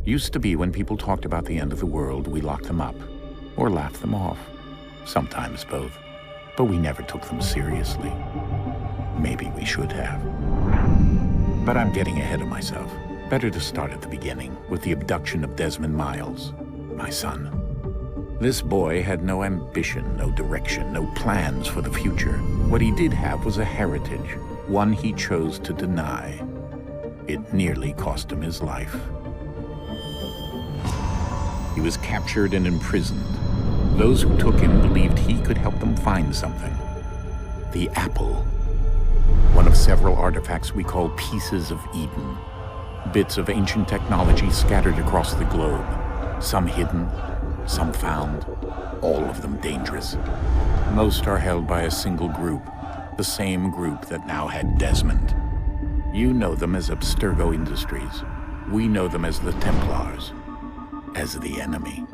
Used to be when people talked about the end of the world, we locked them up, or laughed them off. Sometimes both. But we never took them seriously. Maybe we should have. But I'm getting ahead of myself. Better to start at the beginning, with the abduction of Desmond Miles, my son. This boy had no ambition, no direction, no plans for the future. What he did have was a heritage, one he chose to deny. It nearly cost him his life. He was captured and imprisoned. Those who took him believed he could help them find something. The apple. One of several artifacts we call Pieces of Eden. Bits of ancient technology scattered across the globe. Some hidden, some found, all of them dangerous. Most are held by a single group, the same group that now had Desmond. You know them as Abstergo Industries. We know them as the Templars, as the enemy.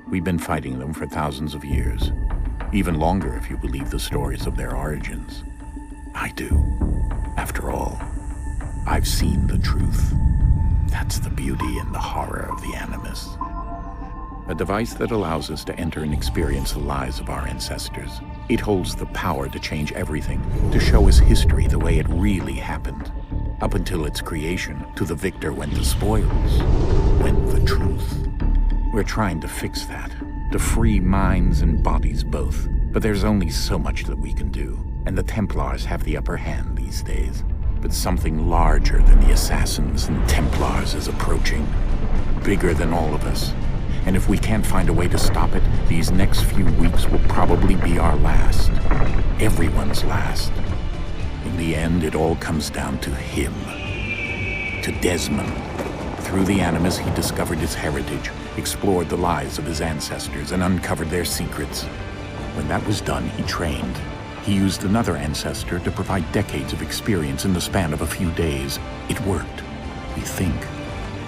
We've been fighting them for thousands of years, even longer if you believe the stories of their origins. I do. After all, I've seen the truth. That's the beauty and the horror of the Animus. A device that allows us to enter and experience the lives of our ancestors. It holds the power to change everything, to show us history the way it really happened. Up until its creation, to the victor went the spoils, went the truth. We're trying to fix that, to free minds and bodies both. But there's only so much that we can do, and the Templars have the upper hand these days. But something larger than the Assassins and Templars is approaching, bigger than all of us. And if we can't find a way to stop it, these next few weeks will probably be our last. Everyone's last. In the end, it all comes down to him. To Desmond. Through the Animus, he discovered his heritage, explored the lives of his ancestors, and uncovered their secrets. When that was done, he trained. He used another ancestor to provide decades of experience in the span of a few days. It worked. We think.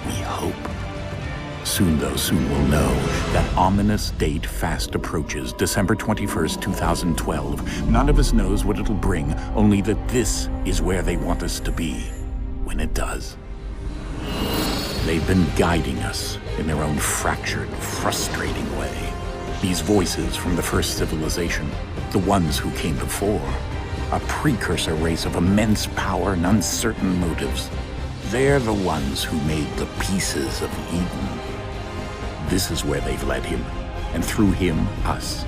We hope. Soon, though, soon we'll know. That ominous date fast approaches, December 21st, 2012. None of us knows what it'll bring, only that this is where they want us to be, when it does. They've been guiding us in their own fractured, frustrating way. These voices from the first civilization, the ones who came before, a precursor race of immense power and uncertain motives. They're the ones who made the Pieces of Eden. This is where they've led him, and through him, us.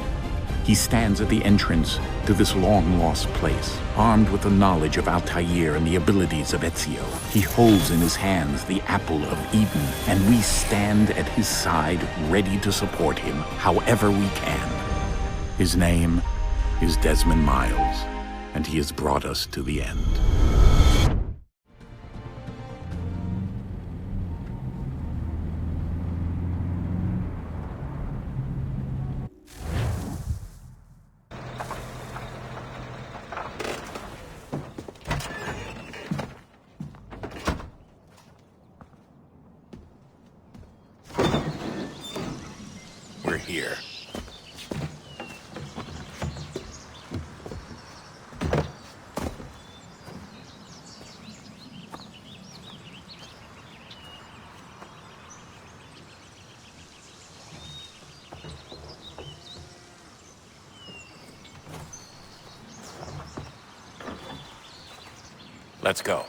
He stands at the entrance to this long-lost place, armed with the knowledge of Altair and the abilities of Ezio. He holds in his hands the Apple of Eden, and we stand at his side, ready to support him however we can. His name is Desmond Miles, and he has brought us to the end. We're here. Let's go.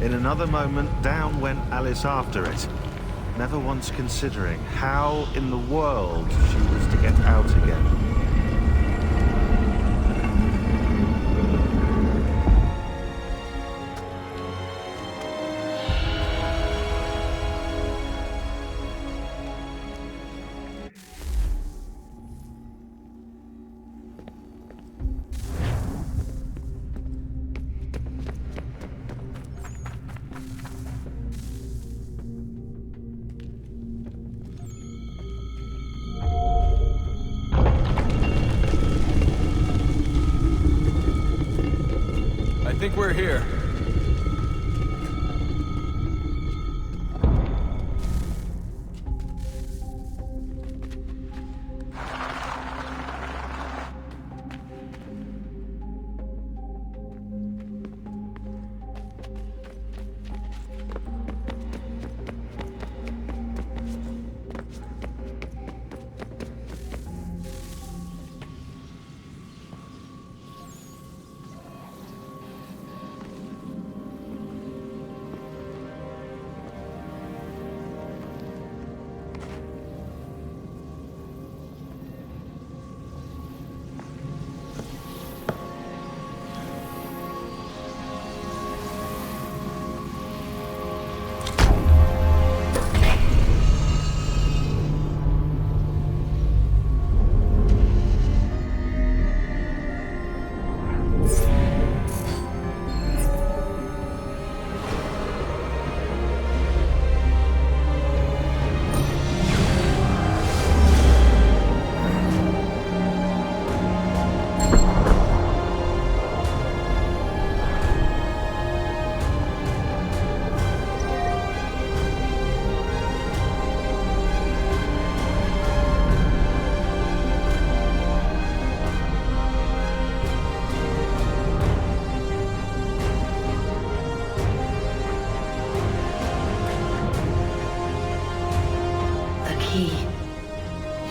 In another moment, down went Alice after it. never once considering how in the world she was to get out again. I think we're here.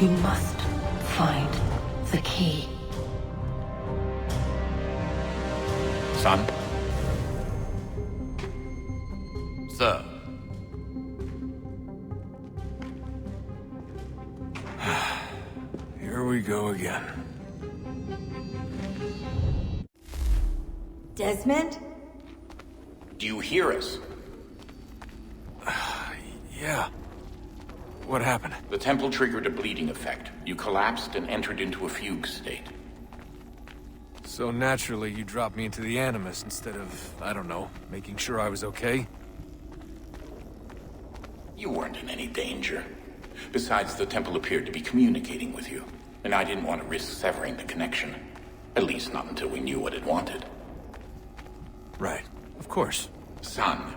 You must find the key. Son? Sir. Here we go again. Desmond? Do you hear us? Yeah. What happened? The temple triggered a bleeding effect. You collapsed and entered into a fugue state. So naturally, you dropped me into the Animus instead of, I don't know, making sure I was okay? You weren't in any danger. Besides, the temple appeared to be communicating with you, and I didn't want to risk severing the connection. At least not until we knew what it wanted. Right. Of course. Son,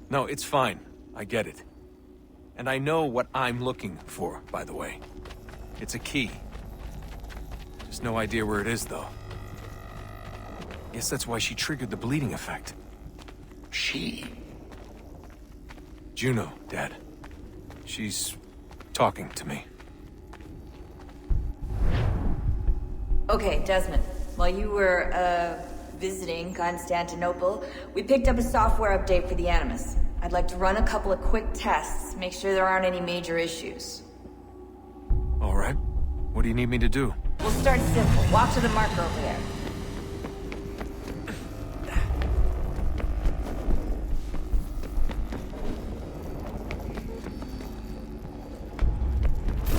No, it's fine. I get it. And I know what I'm looking for, by the way. It's a key. Just no idea where it is, though. Guess that's why she triggered the bleeding effect. She? Juno, Dad. She's talking to me. Okay, Desmond. While you were, visiting Constantinople, we picked up a software update for the Animus. I'd like to run a couple of quick tests, make sure there aren't any major issues. All right. What do you need me to do? We'll start simple. Walk to the marker over there.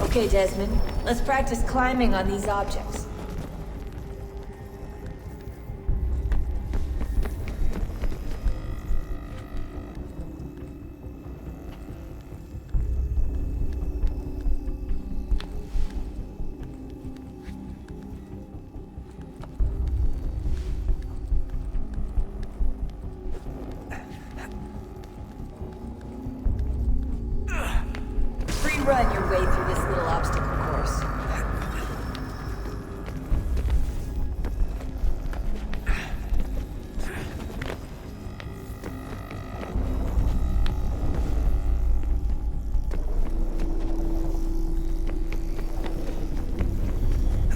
Okay, Desmond. Let's practice climbing on these objects. Run your way through this little obstacle course.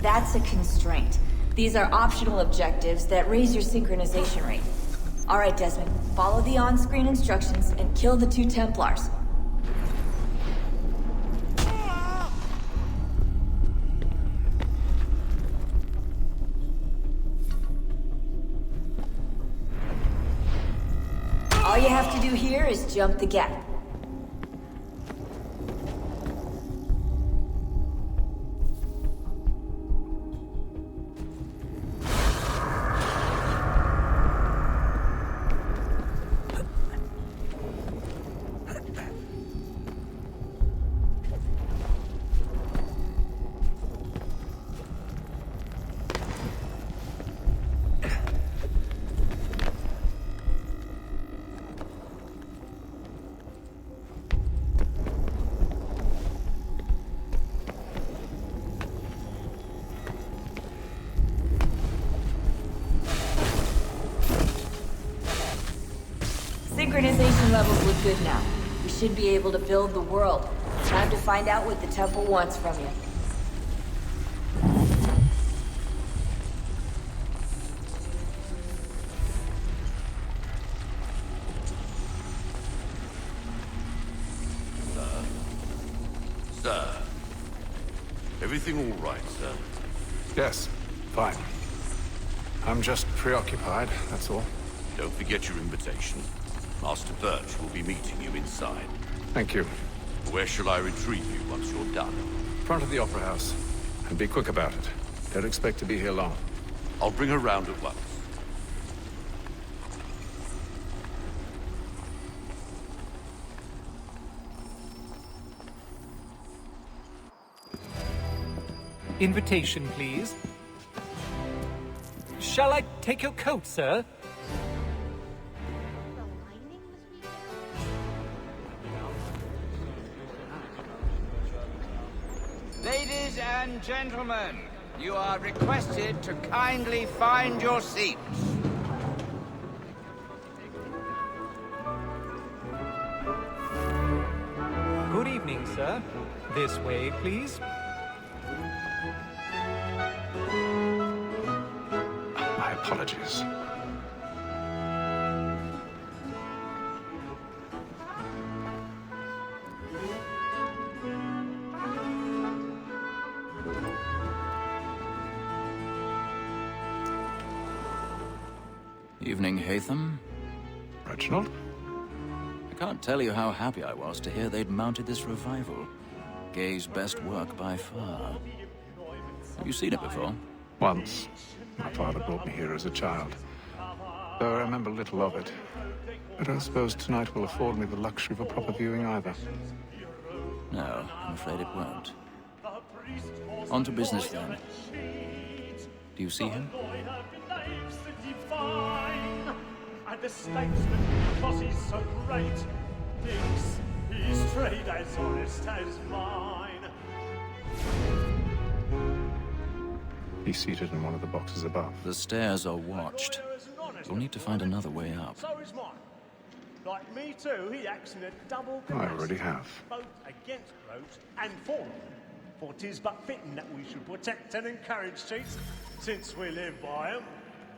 That's a constraint. These are optional objectives that raise your synchronization rate. All right, Desmond. Follow the on-screen instructions and kill the 2 Templars. All you have to do here is jump the gap. Synchronization levels look good now. We should be able to build the world. Time to find out what the temple wants from you. Sir. Everything all right, sir? Yes, fine. I'm just preoccupied, that's all. Don't forget your invitation. Master Birch will be meeting you inside. Thank you. Where shall I retrieve you once you're done? Front of the Opera House. And be quick about it. Don't expect to be here long. I'll bring her round at once. Invitation, please. Shall I take your coat, sir? Ladies and gentlemen, you are requested to kindly find your seats. Good evening, sir. This way, please. My apologies. Evening, Hatham. Reginald? I can't tell you how happy I was to hear they'd mounted this revival. Gay's best work by far. Have you seen it before? Once. My father brought me here as a child. Though I remember little of it. I don't suppose tonight will afford me the luxury of a proper viewing either. No, I'm afraid it won't. On to business then. Do you see him? And the statesman, because he's so great, thinks his trade as honest as mine. He's seated in one of the boxes above. The stairs are watched. We'll need to find another way up. So is mine. Like me too, he acts in a double I capacity, already have. both against rogues and for them. For 'tis but fitting that we should protect and encourage cheats, since we live by 'em.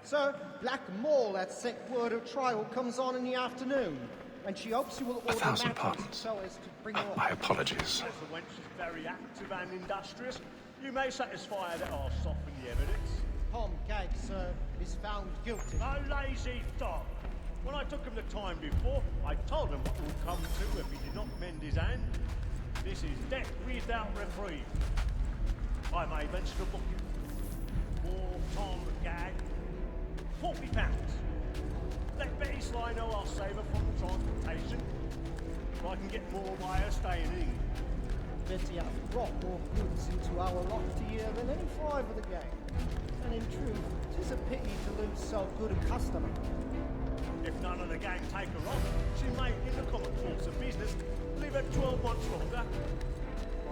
Sir, Black Mall had sent word her trial comes on in the afternoon, and she hopes you will order 1,000 matters pardons. so as to bring her My apologies. As the wench is very active and industrious, you may satisfy her that I'll soften the evidence. Tom Gag, sir, is found guilty. A lazy dog. When I took him the time before, I told him what would come to if he did not mend his hand. This is death without reprieve. I made mention of booking. For Tom Gag, £40. Let Betty Sly know I'll save her from transportation. If I can get more by her staying in. Betty hath brought more goods into our lofty year than any five of the gang. And in truth, 'tis a pity to lose so good a customer. If none of the gang take her on, she may, in the common course of business, live her 12 months longer.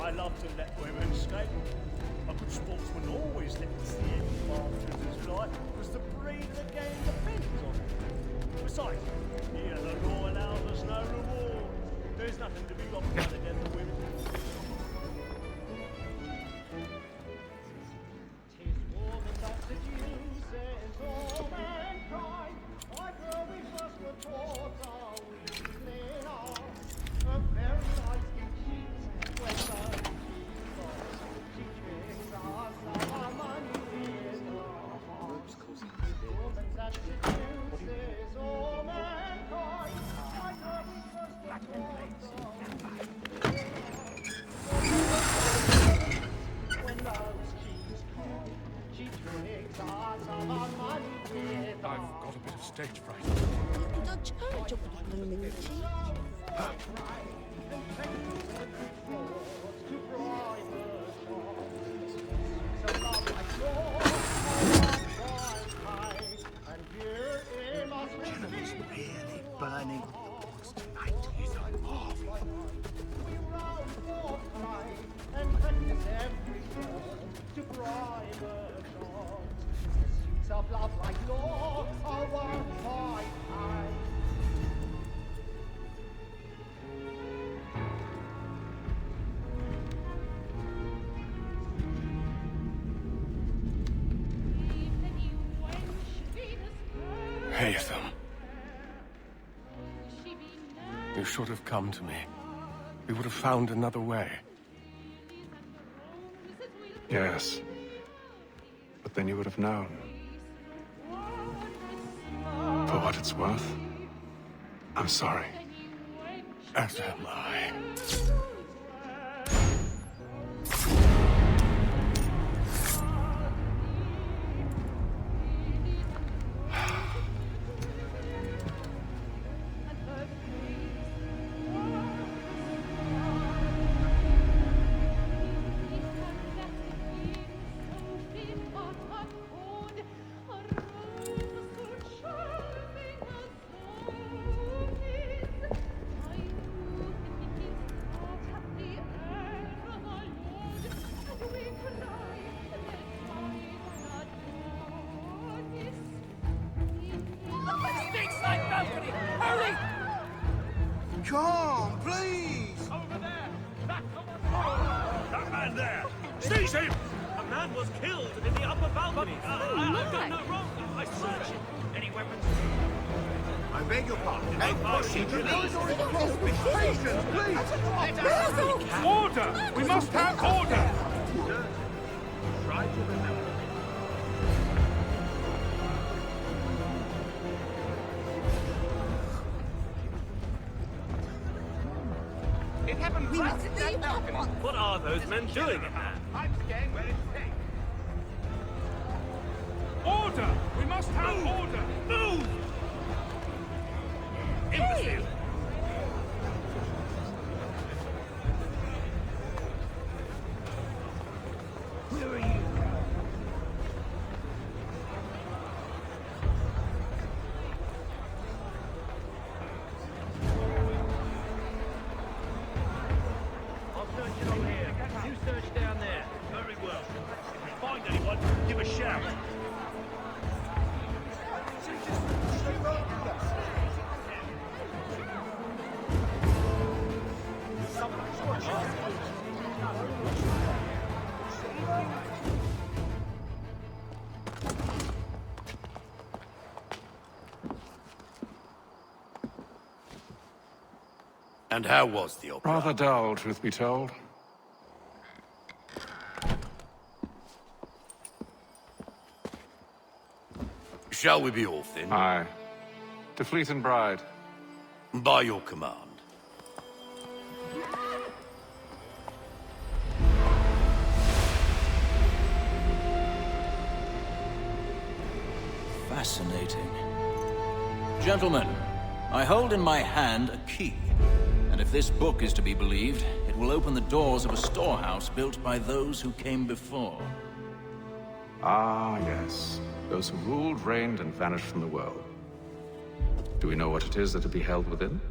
I love to let women escape. A good sportsman always lets the end marches his life, because the breed of the game depends on it. Besides, here the law allows us no reward. There's nothing to be got by the death of women. 'Tis war that not the Jews, says all mankind. I grow we first were taught. Burning doors tonight is a marvel. And practice every word to private thoughts. The suits of love like law are worth my time. Haytham. You should have come to me. We would have found another way. Yes. But then you would have known. For what it's worth, I'm sorry. As am I. Come, please! Over there! That man there! Seize him! A man was killed in the upper balcony. I've done no wrong. I searched him. Any weapons? I beg your pardon. No pushing, please! Patience, please! Order! We must have order! Try to remember. It happened right at that balcony. What are those men doing in there? I'm staying where it's safe. Order! We must have order! Move! Imbecile! Where are you? I'll search it over here. You search down there. Very well. If you find anyone, give a shout. And how was the opera? Rather dull, truth be told. Shall we be off then? Aye. To Fleet and Bride. By your command. Fascinating. Gentlemen, I hold in my hand a key. And if this book is to be believed, it will open the doors of a storehouse built by those who came before. Ah, yes. Those who ruled, reigned, and vanished from the world. Do we know what it is that to be held within?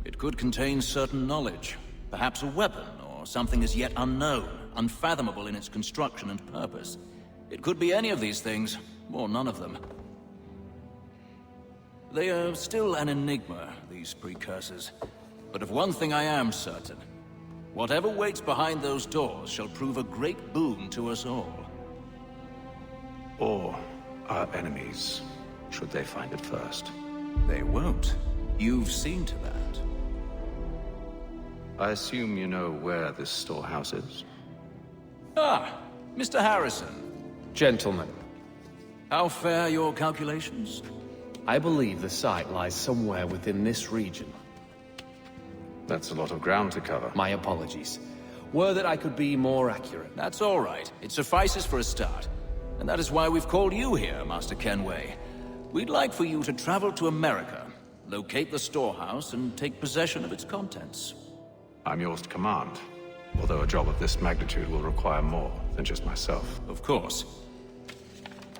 It could contain certain knowledge. Perhaps a weapon, or something as yet unknown, unfathomable in its construction and purpose. It could be any of these things, or none of them. They are still an enigma, these precursors. But of one thing I am certain. Whatever waits behind those doors shall prove a great boon to us all. Or our enemies, should they find it first. They won't. You've seen to that. I assume you know where this storehouse is? Ah, Mr. Harrison. Gentlemen, How fare your calculations? I believe the site lies somewhere within this region. That's a lot of ground to cover. My apologies. Were that I could be more accurate. That's all right. It suffices for a start. And that is why we've called you here, Master Kenway. We'd like for you to travel to America, locate the storehouse, and take possession of its contents. I'm yours to command, although a job of this magnitude will require more than just myself. Of course.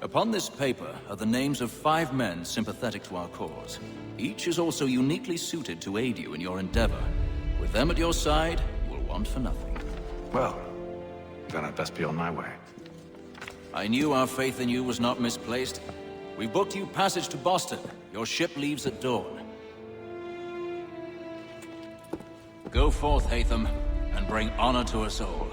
Upon this paper are the names of 5 men sympathetic to our cause. Each is also uniquely suited to aid you in your endeavor. With them at your side, you will want for nothing. Well, then I'd best be on my way. I knew our faith in you was not misplaced. We booked you passage to Boston. Your ship leaves at dawn. Go forth, Hatham, and bring honor to us all.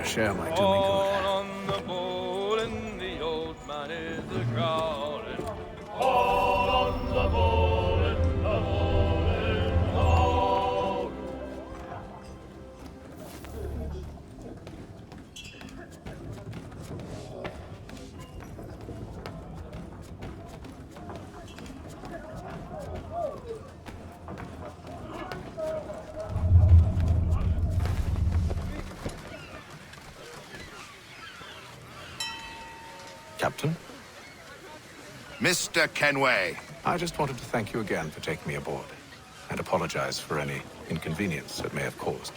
Share might do me good. On the bowl and the old man is a growling. All on the bowl and the bowling all. Captain? Mr. Kenway. I just wanted to thank you again for taking me aboard, and apologize for any inconvenience it may have caused.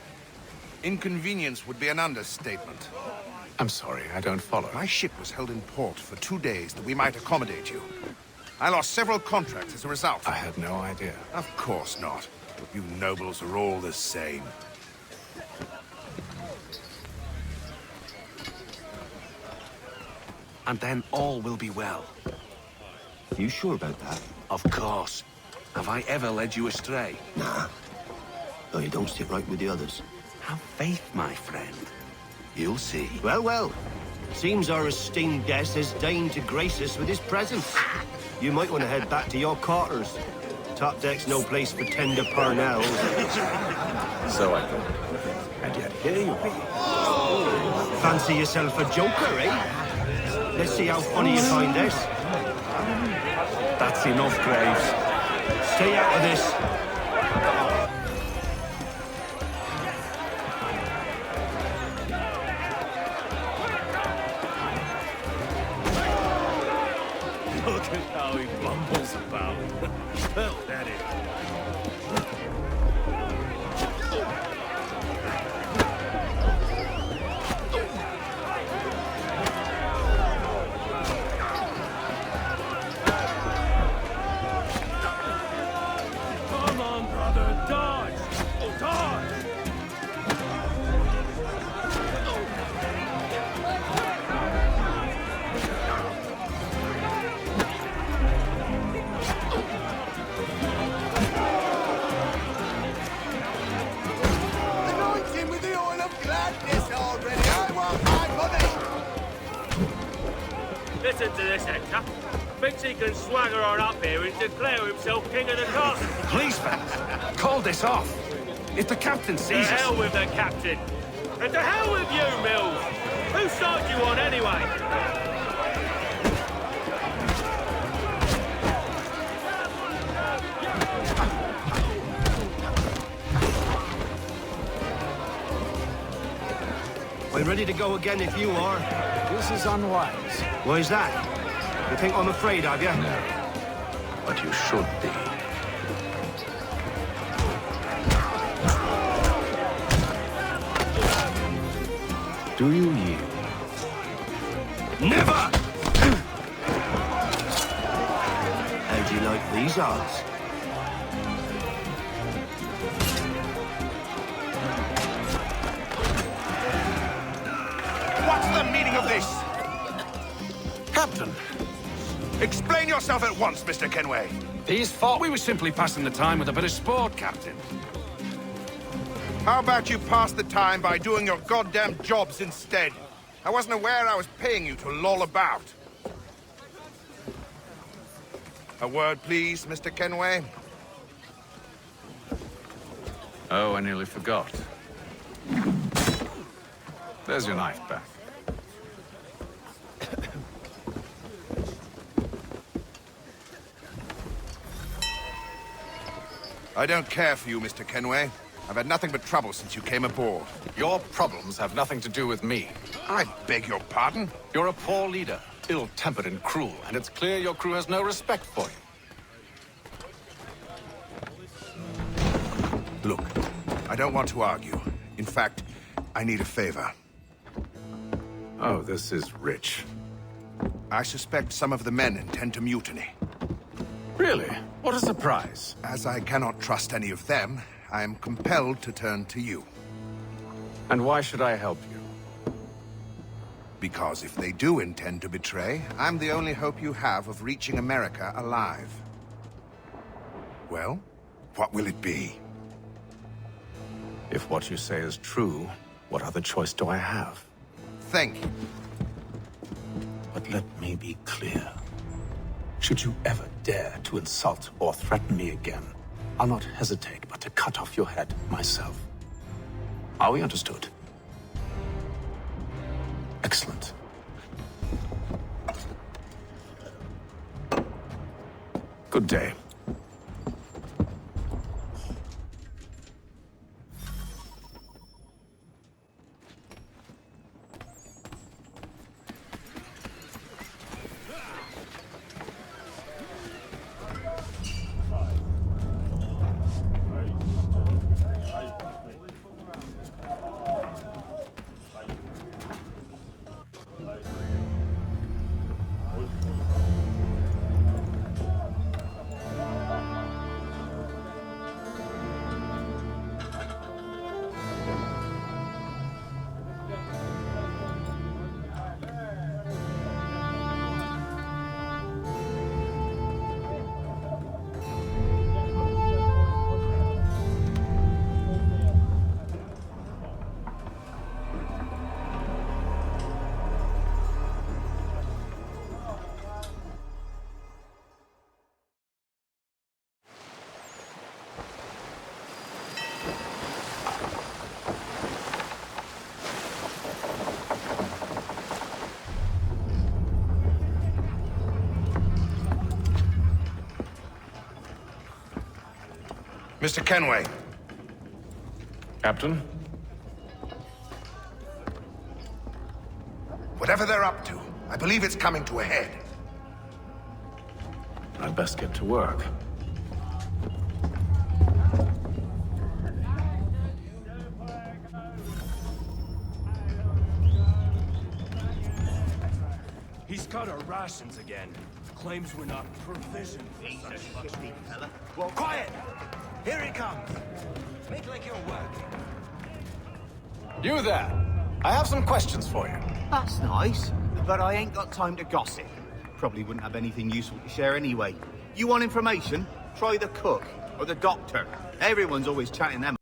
Inconvenience would be an understatement. I'm sorry, I don't follow. My ship was held in port for 2 days that we might accommodate you. I lost several contracts as a result. I had no idea. Of course not. You nobles are all the same. And then all will be well. You sure about that? Of course. Have I ever led you astray? Nah. No, you don't sit right with the others. Have faith, my friend. You'll see. Well, well. Seems our esteemed guest has deigned to grace us with his presence. You might want to head back to your quarters. Top deck's no place for tender parnells. So I thought. And yet here you be. Fancy yourself a joker, eh? Let's see how funny you find this. That's enough, Graves. Stay out of this. Look at how he bumbles about. Pathetic. Listen to this, Hector. Thinks he can swagger on up here and declare himself king of the castle. Please, Vance, call this off. If the captain sees To us... hell with the captain. And to hell with you, Mills. Whose side you on, anyway? I'm ready to go again if you are. This is unwise. Why's that? You think I'm afraid of you? No. But you should be. Do you yield? Never! How do you like these odds? What's the meaning of this? Captain! Explain yourself at once, Mr. Kenway. These thought we were simply passing the time with a bit of sport, Captain. How about you pass the time by doing your goddamn jobs instead? I wasn't aware I was paying you to loll about. A word, please, Mr. Kenway. Oh, I nearly forgot. There's your knife back. I don't care for you, Mr. Kenway. I've had nothing but trouble since you came aboard. Your problems have nothing to do with me. I beg your pardon? You're a poor leader, ill-tempered and cruel, and it's clear your crew has no respect for you. Look, I don't want to argue. In fact, I need a favor. Oh, this is rich. I suspect some of the men intend to mutiny. Really? What a surprise. As I cannot trust any of them, I am compelled to turn to you. And why should I help you? Because if they do intend to betray, I'm the only hope you have of reaching America alive. Well, what will it be? If what you say is true, what other choice do I have? Think. But let me be clear. Should you ever dare to insult or threaten me again, I'll not hesitate but to cut off your head myself. Are we understood? Excellent. Good day. Mr. Kenway. Captain? Whatever they're up to, I believe it's coming to a head. I'd best get to work. He's cut our rations again. Claims we're not provisioned for such luxury. Fella. Well, quiet! Here he comes. Make like you're working. You there! I have some questions for you. That's nice, but I ain't got time to gossip. Probably wouldn't have anything useful to share anyway. You want information? Try the cook or the doctor. Everyone's always chatting them